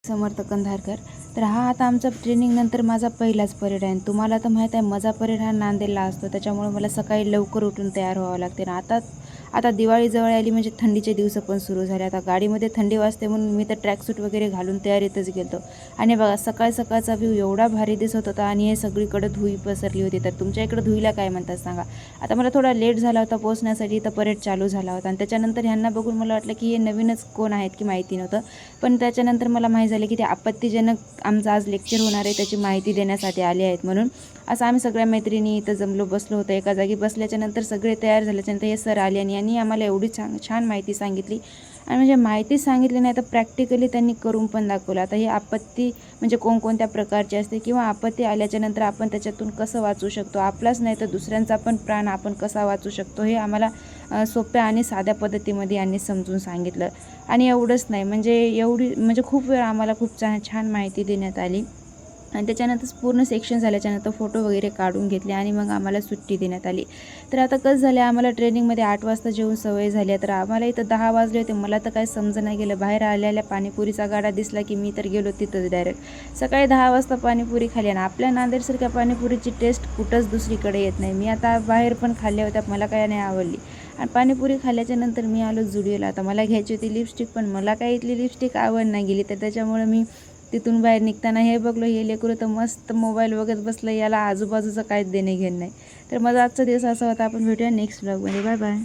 समर्थ कंधारकर. तर हा आता आमचा ट्रेनिंग नंतर माझा पहिलाच परेड आहे. तुम्हाला तर माहीत आहे माझा परेड हा नांदेडला असतो, त्याच्यामुळे मला सकाळी लवकर उठून तयार व्हावं लागते. ना आता दिवाळी जवळ आली म्हणजे थंडीचे दिवस पण सुरू झाले. आता गाडीमध्ये थंडी वाजते म्हणून मी तर ट्रॅकसूट वगैरे घालून तयारीतच गेलो. आणि बघा सकाळचा व्ह्यू एवढा भारी दिसत होता आणि हे सगळीकडे धुई पसरली होती. तर तुमच्या इकडे धुईला काय म्हणतात सांगा. आता मला थोडा लेट झाला होता पोहोचण्यासाठी, तर परेड चालू झाला होता आणि त्याच्यानंतर ह्यांना बघून मला वाटलं की हे नवीनच कोण आहेत की माहिती नव्हतं. पण त्याच्यानंतर मला माहीत झालं की ते आपत्तीजनक आमचं आज लेक्चर होणार आहे त्याची माहिती देण्यासाठी आले आहेत म्हणून. असं आम्ही सगळ्या मैत्रिणी इथं जमलो बसलो होतो एका जागी. बसल्याच्यानंतर सगळे तयार झाल्याच्यानंतर हे सर आले आणि यांनी आम्हाला एवढी छान माहिती सांगितली. आणि म्हणजे माहिती सांगितली नाही तर प्रॅक्टिकली त्यांनी करून पण दाखवलं. आता ही आपत्ती म्हणजे कोणकोणत्या प्रकारची असते किंवा आपत्ती आल्याच्यानंतर आपण त्याच्यातून कसं वाचू शकतो, आपलाच नाही तर दुसऱ्यांचा पण प्राण आपण कसा वाचू शकतो, हे आम्हाला सोप्या आणि साध्या पद्धतीमध्ये यांनी समजून सांगितलं. आणि एवढंच नाही म्हणजे खूप वेळ आम्हाला खूप छान माहिती देण्यात आली. आणि त्याच्यानंतर पूर्ण सेक्शन झाल्याच्यानंतर फोटो वगैरे काढून घेतले आणि मग आम्हाला सुट्टी देण्यात आली. तर आता कसं झालं, आम्हाला ट्रेनिंगमध्ये 8 वाजता जेवून सवय झाली. तर आम्हाला इथं 10 वाजले होते. मला तर काही समजं नाही गेलं. बाहेर आलेल्या पाणीपुरीचा गाडा दिसला की मी तर गेलो तिथंच डायरेक्ट. सकाळी 10 वाजता पाणीपुरी खाल्ली आणि आपल्या नांदेडसारख्या पाणीपुरीची टेस्ट कुठंच दुसरीकडे येत नाही. मी आता बाहेर पण खाल्ल्या होत्या, मला काय नाही आवडली. आणि पाणीपुरी खाल्ल्याच्या नंतर मी आलो जुडिओला. आता मला घ्यायची होती लिपस्टिक, पण मला काही इथली लिपस्टिक आवड नाही गेली. तर त्याच्यामुळे मी तिथून बाहेर निघताना हे बघलो, हे लेकरू तर मस्त मोबाईल बघत बसलं, याला आजूबाजूचं काहीच देणे घेणं नाही. तर माझा आजचा दिवस असा होता. आपण भेटूया नेक्स्ट व्लॉगमध्ये. Bye bye.